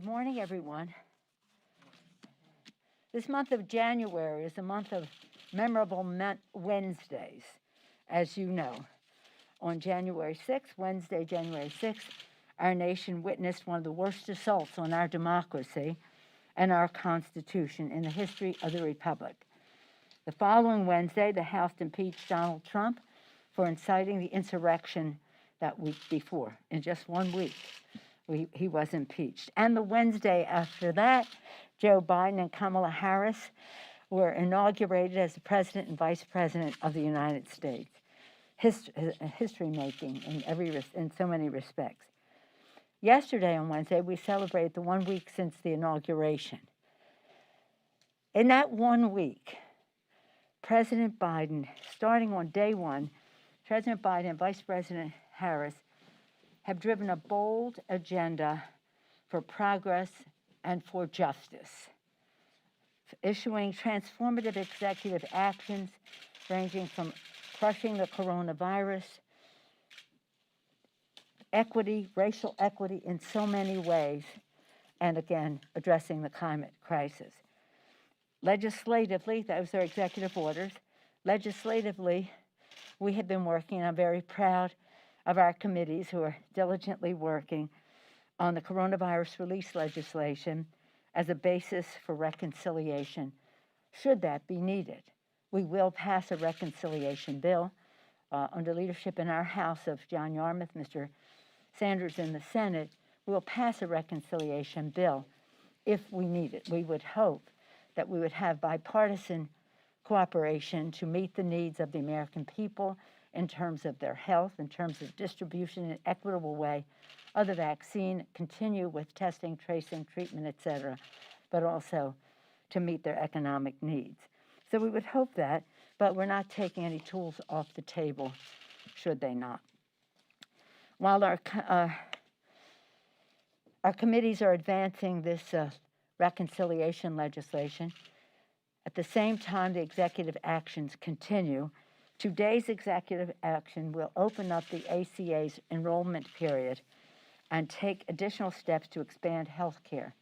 Good morning, everyone. This month of January is a month of memorable Wednesdays, as you know. On January 6th, Wednesday, January 6th, our nation witnessed one of the worst assaults on our democracy and our Constitution in the history of the Republic. The following Wednesday, the House impeached Donald Trump for inciting the insurrection that week before. In just 1 week, he was impeached. And the Wednesday after that, Joe Biden and Kamala Harris were inaugurated as the President and Vice President of the United States. History making in so many respects. Yesterday on Wednesday, we celebrated the 1 week since the inauguration. In that 1 week, President Biden, starting on day one, President Biden and Vice President Harris have driven a bold agenda for progress and for justice, issuing transformative executive actions ranging from crushing the coronavirus, equity, racial equity in so many ways, and again, addressing the climate crisis. Legislatively, those are executive orders. Legislatively, we have been working, and I'm very proud of our committees who are diligently working on the coronavirus release legislation as a basis for reconciliation, should that be needed. We will pass a reconciliation bill under leadership in our House of John Yarmouth, Mr. Sanders in the Senate. We will pass a reconciliation bill if we need it. We would hope that we would have bipartisan cooperation to meet the needs of the American people in terms of their health, in terms of distribution in an equitable way of the vaccine, continue with testing, tracing, treatment, etc., but also to meet their economic needs. So we would hope that, but we're not taking any tools off the table, should they not. While our committees are advancing this reconciliation legislation, at the same time the executive actions continue. Today's executive action will open up the ACA's enrollment period and take additional steps to expand health care.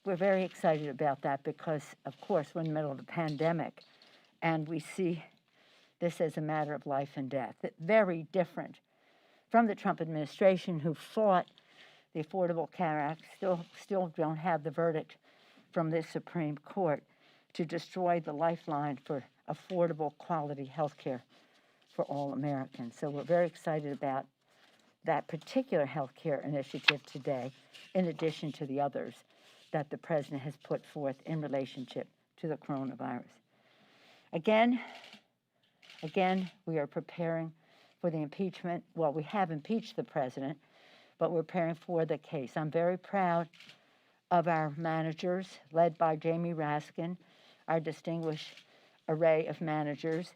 We're very excited about that because, of course, we're in the middle of a pandemic, and we see this as a matter of life and death. Very different from the Trump administration, who fought the Affordable Care Act, still don't have the verdict from this Supreme Court to destroy the lifeline for affordable, quality health care for all Americans. So we're very excited about that particular health care initiative today, in addition to the others that the President has put forth in relationship to the coronavirus. Again, we are preparing for the impeachment. Well, we have impeached the President, but we're preparing for the case. I'm very proud of our managers, led by Jamie Raskin, our distinguished array of managers,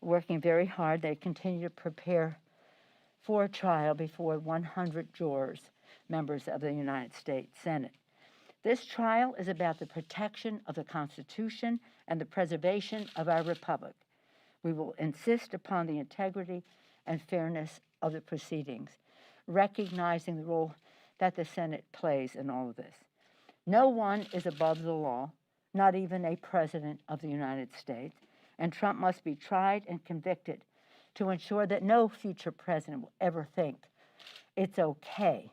working very hard. They continue to prepare for a trial before 100 jurors, members of the United States Senate. This trial is about the protection of the Constitution and the preservation of our republic. We will insist upon the integrity and fairness of the proceedings, recognizing the role that the Senate plays in all of this. No one is above the law, not even a president of the United States, and Trump must be tried and convicted to ensure that no future president will ever think it's okay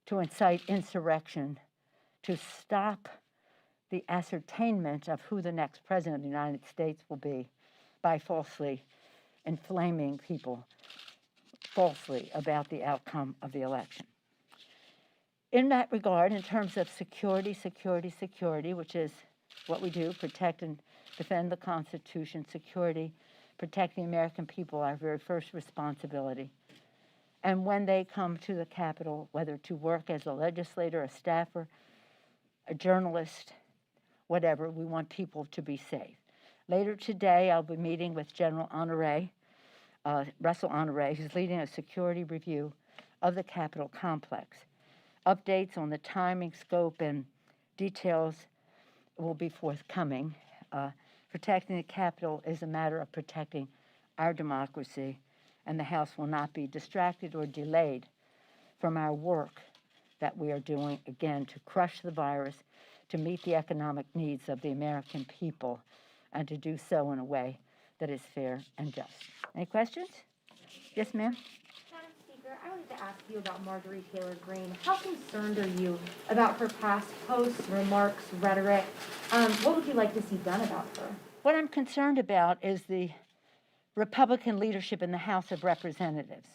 to incite insurrection, to stop the ascertainment of who the next president of the United States will be by falsely inflaming people falsely about the outcome of the election. In that regard, in terms of security, which is what we do, protect and defend the Constitution, security, protecting the American people, our very first responsibility. And when they come to the Capitol, whether to work as a legislator, a staffer, a journalist, whatever, we want people to be safe. Later today, I'll be meeting with General Honore, Russell Honore, who's leading a security review of the Capitol complex. Updates on the timing, scope, and details will be forthcoming. Protecting the Capitol is a matter of protecting our democracy, and the House will not be distracted or delayed from our work that we are doing, again, to crush the virus, to meet the economic needs of the American people, and to do so in a way that is fair and just. Any questions? Yes, ma'am? Madam Speaker, I wanted to ask you about Marjorie Taylor Greene. How concerned are you about her past posts, remarks, rhetoric? What would you like to see done about her? What I'm concerned about is the Republican leadership in the House of Representatives,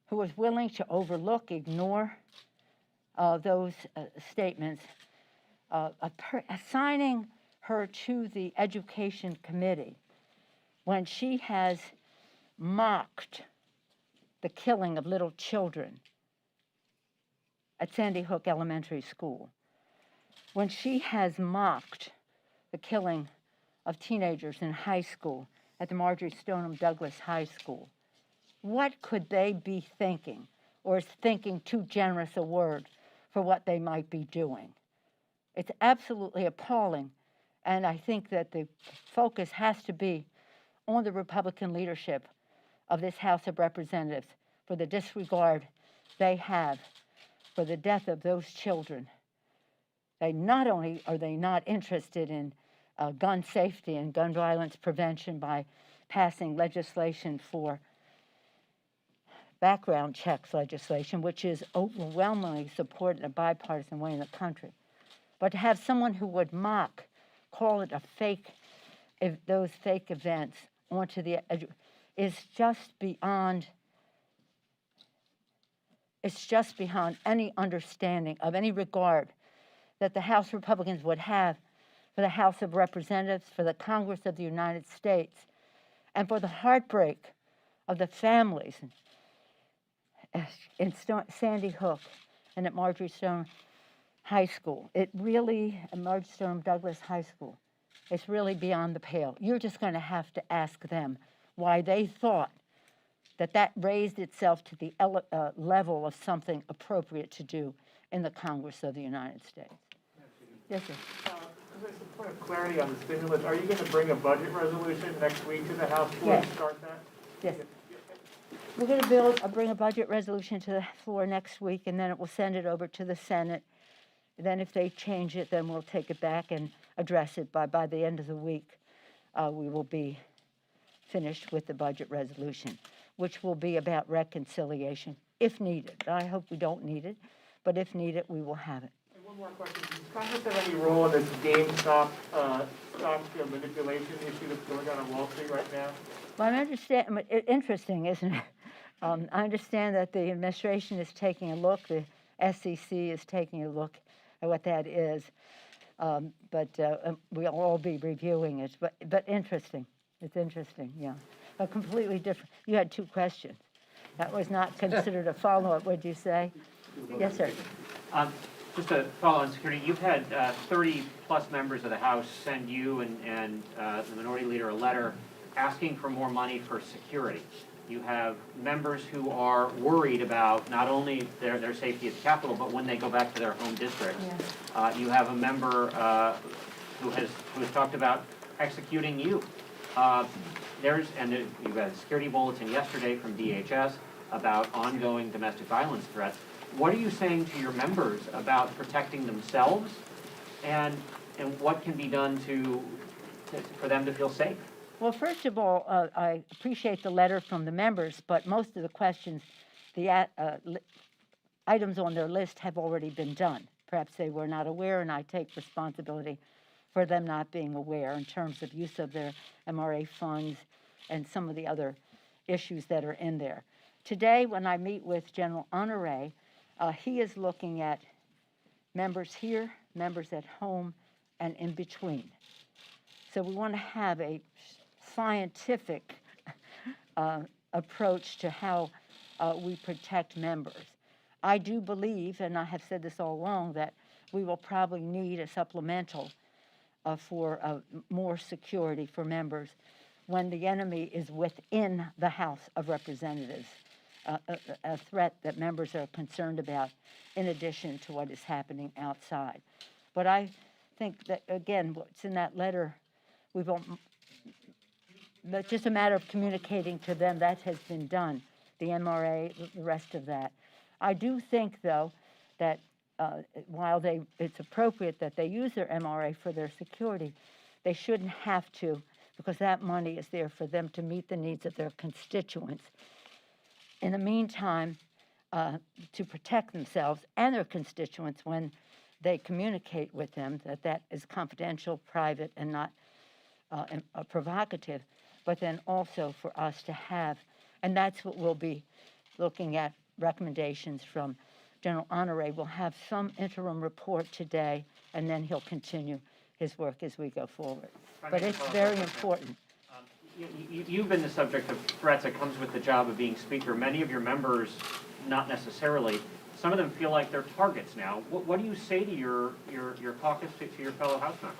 who was willing to overlook, ignore those statements, assigning her to the Education Committee when she has mocked the killing of little children at Sandy Hook Elementary School, when she has mocked the killing of teenagers in high school at the Marjorie Stoneman Douglas High School. What could they be thinking, or is thinking too generous a word for what they might be doing? It's absolutely appalling, and I think that the focus has to be on the Republican leadership of this House of Representatives for the disregard they have for the death of those children. They not only are they not interested in gun safety and gun violence prevention by passing legislation for background checks legislation, which is overwhelmingly supported in a bipartisan way in the country, but to have someone who would mock, call it a fake, those fake events onto the is just beyond. It's just beyond any understanding of any regard that the House Republicans would have for the House of Representatives, for the Congress of the United States, and for the heartbreak of the families in Sandy Hook and at Marjorie Stoneman High School. It really, at Marjorie Stoneman Douglas High School, it's really beyond the pale. You're just going to have to ask them why they thought that that raised itself to the level of something appropriate to do in the Congress of the United States. Yes, sir. Just a point of clarity on the stimulus. Are you going to bring a budget resolution next week to the House floor Yes. to start that? Yes. We're going to bring a budget resolution to the floor next week, and then it will send it over to the Senate. Then if they change it, then we'll take it back and address it. By the end of the week, we will be finished with the budget resolution, which will be about reconciliation, if needed. I hope we don't need it, but if needed, we will have it. And one more question. Does Congress have any role in this GameStop stock manipulation issue that's going on Wall Street right now? Well, I understand. Interesting, isn't it? I understand that the administration is taking a look. The SEC is taking a look at what that is. But we'll all be reviewing it. But interesting. It's interesting, yeah. A completely different. You had two questions. That was not considered a follow-up, would you say? Yes, sir. Just to follow on security, you've had 30-plus members of the House send you and the minority leader a letter asking for more money for security. You have members who are worried about not only their safety at the Capitol, but when they go back to their home districts. Yeah. You have a member who has talked about executing you. You had a security bulletin yesterday from DHS about ongoing domestic violence threats. What are you saying to your members about protecting themselves, and what can be done for them to feel safe? Well, first of all, I appreciate the letter from the members, but most of the questions, the items on their list have already been done. Perhaps they were not aware, and I take responsibility for them not being aware in terms of use of their MRA funds and some of the other issues that are in there. Today, when I meet with General Honore, he is looking at members here, members at home, and in between. So we want to have a scientific approach to how we protect members. I do believe, and I have said this all along, that we will probably need a supplemental for more security for members when the enemy is within the House of Representatives, a threat that members are concerned about in addition to what is happening outside. But I think that, again, what's in that letter, that's just a matter of communicating to them. That has been done, the MRA, the rest of that. I do think, though, that while it's appropriate that they use their MRA for their security, they shouldn't have to, because that money is there for them to meet the needs of their constituents. In the meantime, to protect themselves and their constituents when they communicate with them, that is confidential, private, and not provocative, but then also for us to have, and that's what we'll be looking at, recommendations from General Honore. We'll have some interim report today, and then he'll continue his work as we go forward. But it's very important. You've been the subject of threats that comes with the job of being speaker. Many of your members, not necessarily. Some of them feel like they're targets now. What do you say to your caucus, to your fellow House members?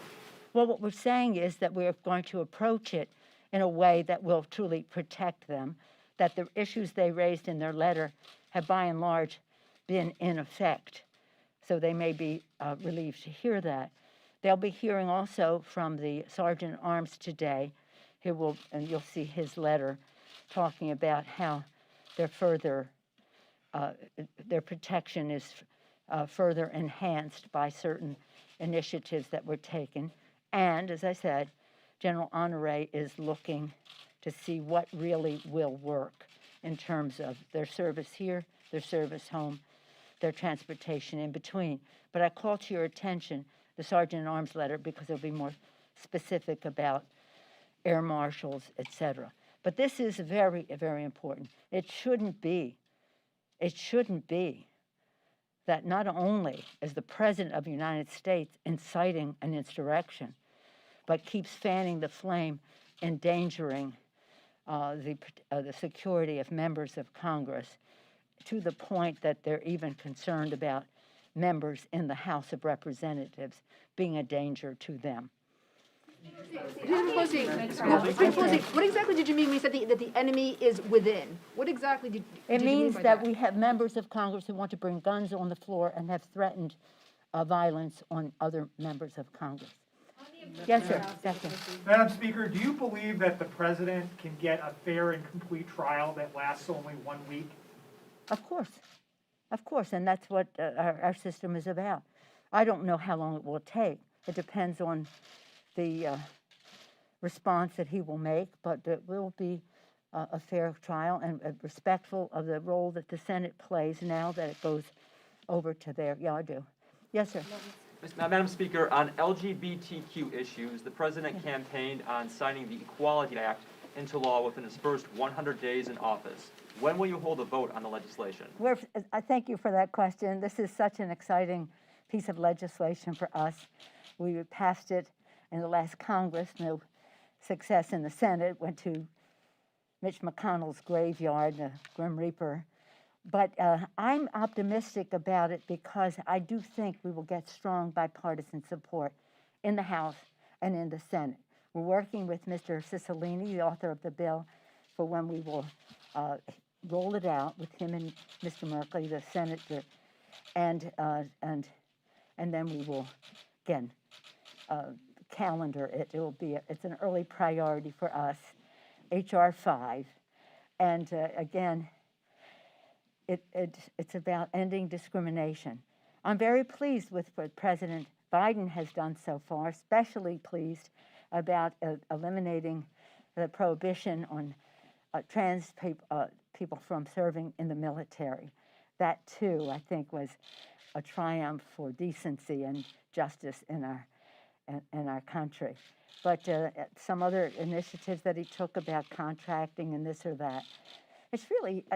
Well, what we're saying is that we're going to approach it in a way that will truly protect them, that the issues they raised in their letter have by and large been in effect. So they may be relieved to hear that. They'll be hearing also from the Sergeant at Arms today, who will, and you'll see his letter talking about how their protection is further enhanced by certain initiatives that were taken. And as I said, General Honore is looking to see what really will work in terms of their service here, their service home, their transportation in between. But I call to your attention the Sergeant at Arms letter because it'll be more specific about air marshals, etc. But this is very, very important. It shouldn't be that not only is the President of the United States inciting an insurrection, but keeps fanning the flame, endangering the security of members of Congress to the point that they're even concerned about members in the House of Representatives being a danger to them. Pelosi, what exactly did you mean when you said that the enemy is within? What exactly did It you mean means by that we have members of Congress who want to bring guns on the floor and have threatened violence on other members of Congress. Yes, sir. Second. Madam Speaker, do you believe that the president can get a fair and complete trial that lasts only 1 week? Of course, and that's what our system is about. I don't know how long it will take. It depends on the response that he will make, but it will be a fair trial and respectful of the role that the Senate plays now that it goes over to there. Yeah, I do. Yes, sir. Madam Speaker, on LGBTQ issues, the president campaigned on signing the Equality Act into law within his first 100 days in office. When will you hold a vote on the legislation? I thank you for that question. This is such an exciting piece of legislation for us. We passed it in the last Congress, no success in the Senate, went to Mitch McConnell's graveyard, the Grim Reaper. But I'm optimistic about it because I do think we will get strong bipartisan support in the House and in the Senate. We're working with Mr. Cicilline, the author of the bill, for when we will roll it out with him and Mr. Merkley, the senator, and then we will again calendar it. It's an early priority for us, HR 5, and again, it's about ending discrimination. I'm very pleased with what President Biden has done so far, especially pleased about eliminating the prohibition on trans people from serving in the military. That, too, I think, was a triumph for decency and justice in our country. But some other initiatives that he took about contracting and this or that, it's really,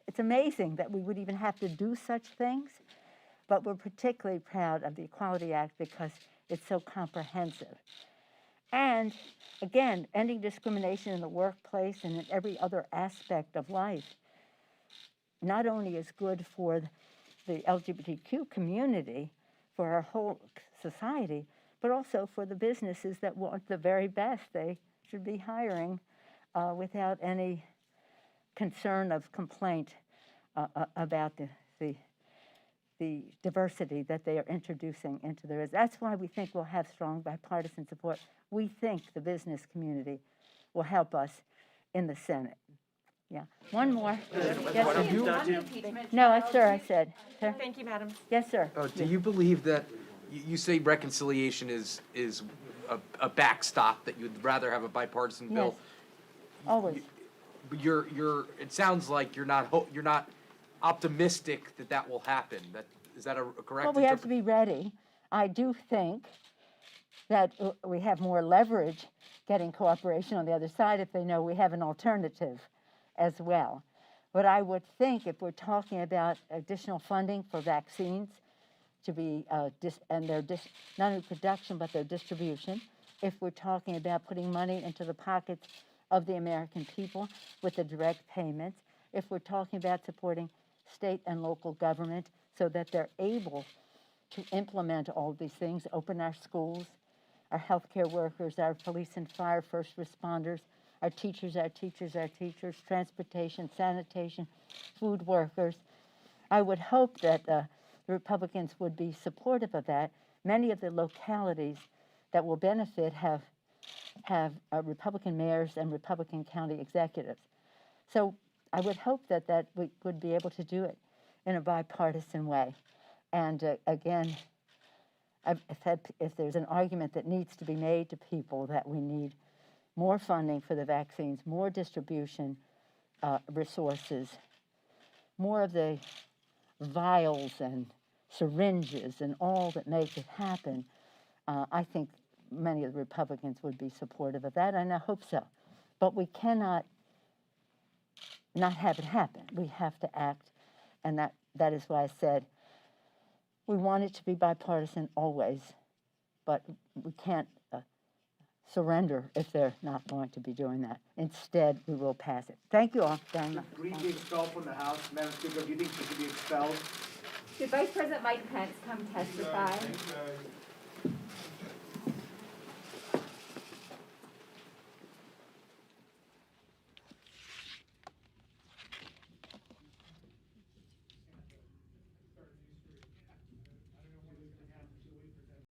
it's amazing that we would even have to do such things, but we're particularly proud of the Equality Act because it's so comprehensive. And again, ending discrimination in the workplace and in every other aspect of life not only is good for the LGBTQ community, for our whole society, but also for the businesses that want the very best. They should be hiring without any concern of complaint about the diversity that they are introducing into their. That's why we think we'll have strong bipartisan support. We think the business community will help us in the Senate. Yeah. One more. Yes, Why sir. don't you- No, sir, I said. Sir? Thank you, madam. Yes, sir. Do you believe that, you say reconciliation is a backstop, that you'd rather have a bipartisan bill? Yes. Always. But it sounds like you're not optimistic that that will happen. Is that a correct Well, we have to interpretation? be ready. I do think that we have more leverage getting cooperation on the other side if they know we have an alternative as well. But I would think if we're talking about additional funding for vaccines to be, not only production, but their distribution, if we're talking about putting money into the pockets of the American people with the direct payments, if we're talking about supporting state and local government so that they're able to implement all these things, open our schools, our healthcare workers, our police and fire, first responders, our teachers, transportation, sanitation, food workers. I would hope that the Republicans would be supportive of that. Many of the localities that will benefit have Republican mayors and Republican county executives. So I would hope that we would be able to do it in a bipartisan way. And again, I've said if there's an argument that needs to be made to people that we need more funding for the vaccines, more distribution resources, more of the vials and syringes and all that make it happen, I think many of the Republicans would be supportive of that, and I hope so. But we cannot not have it happen. We have to act, and that is why I said we want it to be bipartisan always, but we can't surrender if they're not going to be doing that. Instead, we will pass it. Thank you all very much. Green be expelled from the House, Madam Speaker, do you think she should be expelled? Did Vice President Mike Pence come testify?